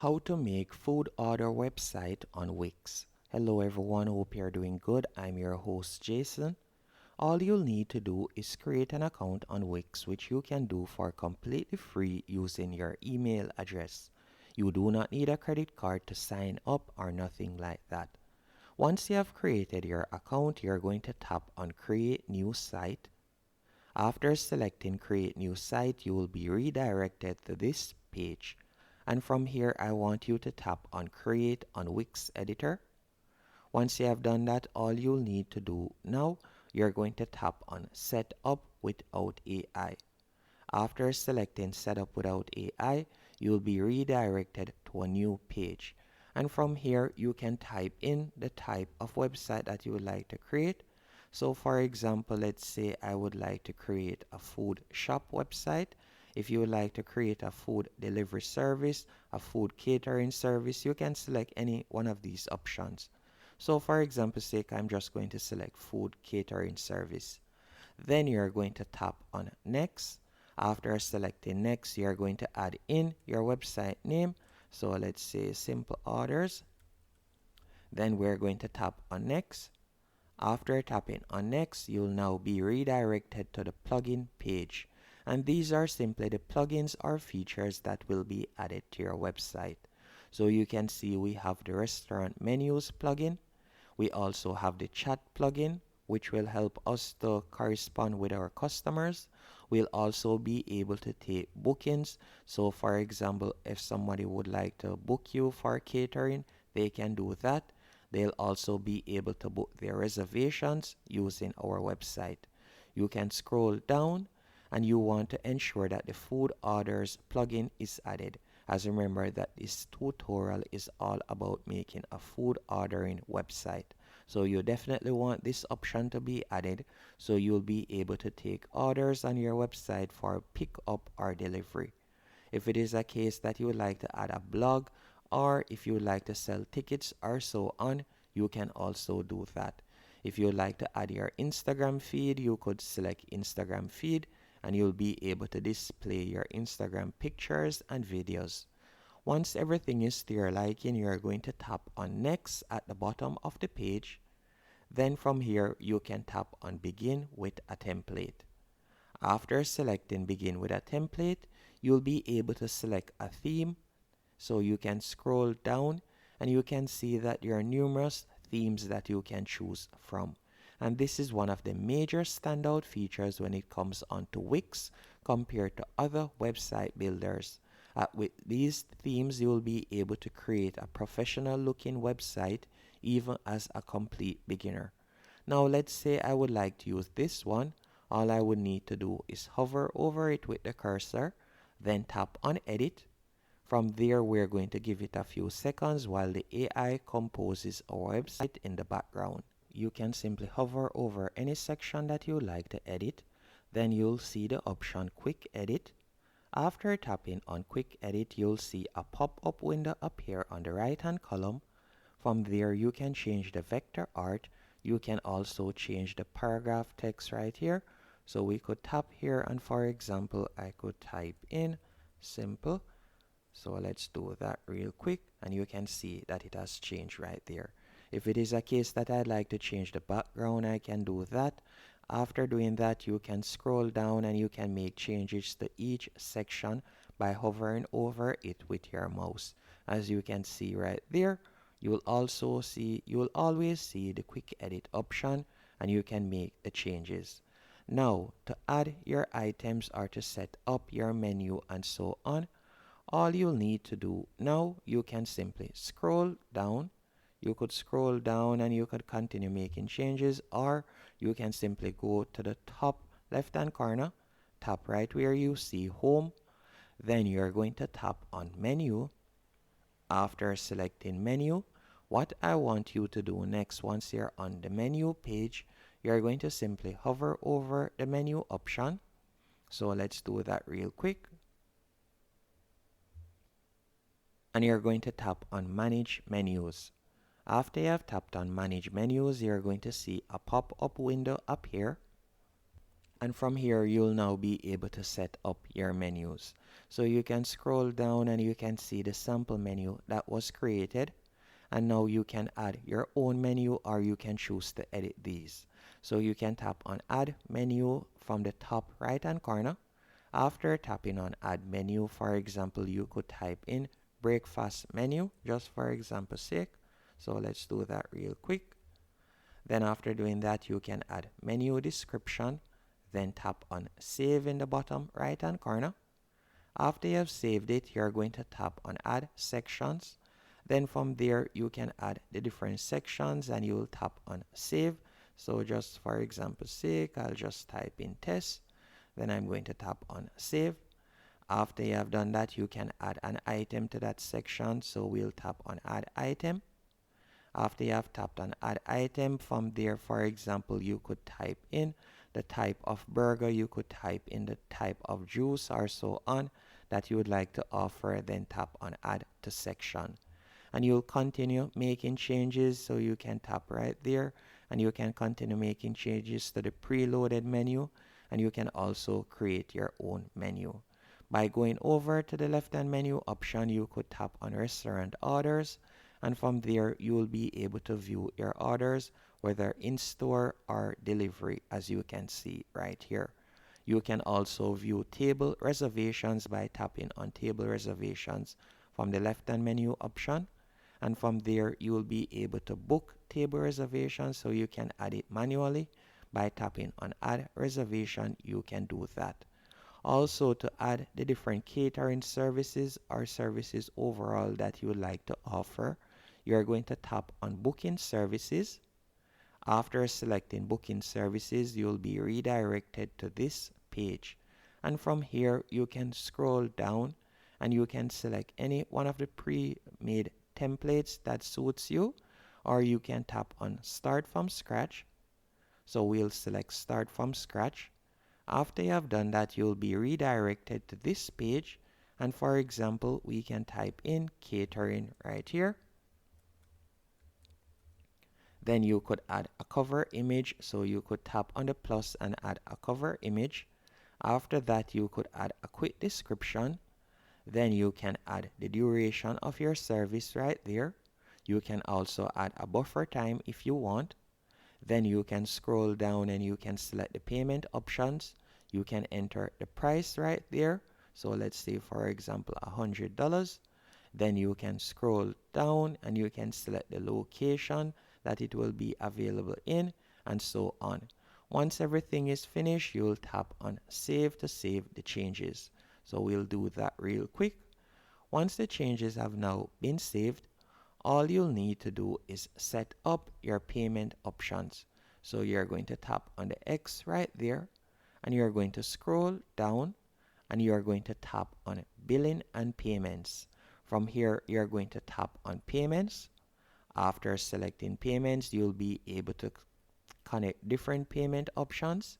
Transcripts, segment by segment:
How to make food order website on Wix. Hello everyone, hope you're doing good. I'm your host Jason. All you'll need to do is create an account on Wix, which you can do for completely free using your email address. You do not need a credit card to sign up or nothing like that. Once you have created your account, you're going to tap on create new site. After selecting create new site, you will be redirected to this page. And from here, I want you to tap on create on Wix editor. Once you have done that, all you'll need to do now, you're going to tap on set up without AI. After selecting setup without AI, you'll be redirected to a new page. And from here, you can type in the type of website that you would like to create. So for example, let's say I would like to create a food shop website. If you would like to create a food delivery service, a food catering service, you can select any one of these options. So for example's sake, I'm just going to select food catering service. Then you're going to tap on next. After selecting next, you're going to add in your website name. So let's say simple orders. Then we're going to tap on next. After tapping on next, you'll now be redirected to the plugin page. And these are simply the plugins or features that will be added to your website. So you can see we have the restaurant menus plugin. We also have the chat plugin, which will help us to correspond with our customers. We'll also be able to take bookings. So for example, if somebody would like to book you for catering, they can do that. They'll also be able to book their reservations using our website. You can scroll down and you want to ensure that the food orders plugin is added. As remember that this tutorial is all about making a food ordering website. So you definitely want this option to be added so you'll be able to take orders on your website for pick up or delivery. If it is a case that you would like to add a blog or if you would like to sell tickets or so on, you can also do that. If you would like to add your Instagram feed, you could select Instagram feed and you'll be able to display your Instagram pictures and videos. Once everything is to your liking, you're going to tap on next at the bottom of the page. Then from here, you can tap on begin with a template. After selecting begin with a template, you'll be able to select a theme. So you can scroll down and you can see that there are numerous themes that you can choose from. And this is one of the major standout features when it comes onto Wix compared to other website builders. With these themes, you will be able to create a professional looking website even as a complete beginner. Now let's say I would like to use this one. All I would need to do is hover over it with the cursor, then tap on edit. From there, we're going to give it a few seconds while the AI composes our website in the background. You can simply hover over any section that you like to edit. Then you'll see the option Quick Edit. After tapping on Quick Edit, you'll see a pop-up window appear on the right-hand column. From there, you can change the vector art. You can also change the paragraph text right here. So we could tap here and for example, I could type in simple. So let's do that real quick and you can see that it has changed right there. If it is a case that I'd like to change the background, I can do that. After doing that, you can scroll down and you can make changes to each section by hovering over it with your mouse. As you can see right there, you will always see the quick edit option and you can make the changes. Now, to add your items or to set up your menu and so on, all you'll need to do now, you can simply scroll down. You could scroll down and you could continue making changes, or you can simply go to the top left hand corner, tap right where you see home, then you're going to tap on menu. After selecting menu, what I want you to do next, once you're on the menu page, you're going to simply hover over the menu option. So let's do that real quick. And you're going to tap on manage menus. After you have tapped on manage menus, you're going to see a pop-up window up here. And from here, you'll now be able to set up your menus. So you can scroll down and you can see the sample menu that was created. And now you can add your own menu or you can choose to edit these. So you can tap on add menu from the top right hand corner. After tapping on add menu, for example, you could type in breakfast menu just for example's sake. So let's do that real quick. Then after doing that, you can add menu description, then tap on save in the bottom right hand corner. After you have saved it, you're going to tap on add sections. Then from there, you can add the different sections and you will tap on save. So just for example's sake, I'll just type in test. Then I'm going to tap on save. After you have done that, you can add an item to that section. So we'll tap on add item. After you have tapped on add item, from there, for example, you could type in the type of burger, you could type in the type of juice or so on that you would like to offer, then tap on add to section. And you'll continue making changes, so you can tap right there and you can continue making changes to the preloaded menu, and you can also create your own menu. By going over to the left hand menu option, you could tap on restaurant orders, and from there you will be able to view your orders, whether in store or delivery, as you can see right here. You can also view table reservations by tapping on table reservations from the left hand menu option, and from there you will be able to book table reservations, so you can add it manually by tapping on add reservation. You can do that. Also, to add the different catering services or services overall that you would like to offer, you're going to tap on booking services. After selecting booking services, you'll be redirected to this page, and from here you can scroll down and you can select any one of the pre-made templates that suits you, or you can tap on start from scratch. So we'll select start from scratch. After you have done that, you'll be redirected to this page, and for example, we can type in catering right here. Then you could add a cover image, so you could tap on the plus and add a cover image. After that, you could add a quick description. Then you can add the duration of your service right there. You can also add a buffer time if you want. Then you can scroll down and you can select the payment options. You can enter the price right there. So let's say, for example, $100. Then you can scroll down and you can select the location that it will be available in, and so on. Once everything is finished, you'll tap on save to save the changes. So we'll do that real quick. Once the changes have now been saved, all you'll need to do is set up your payment options. So you're going to tap on the X right there, and you're going to scroll down and you're going to tap on billing and payments. From here, you're going to tap on payments. After selecting payments, you'll be able to connect different payment options.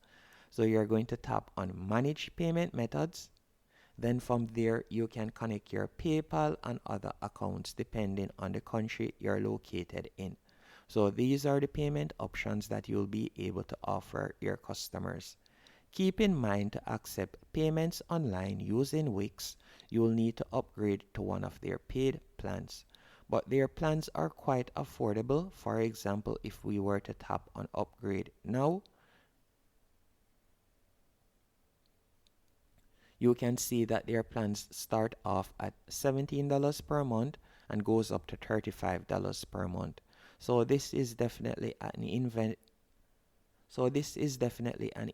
So you're going to tap on manage payment methods. Then from there, you can connect your PayPal and other accounts depending on the country you're located in. So these are the payment options that you'll be able to offer your customers. Keep in mind, to accept payments online using Wix, you will need to upgrade to one of their paid plans. But their plans are quite affordable. For example, if we were to tap on upgrade now, you can see that their plans start off at $17 per month and goes up to $35 per month. So this is definitely an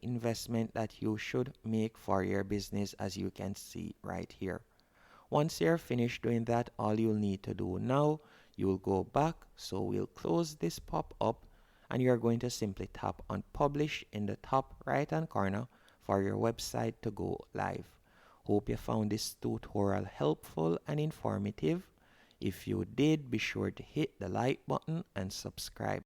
investment that you should make for your business, as you can see right here. Once you're finished doing that, all you'll need to do now, you'll go back. So we'll close this pop-up and you're going to simply tap on publish in the top right hand corner for your website to go live. Hope you found this tutorial helpful and informative. If you did, be sure to hit the like button and subscribe.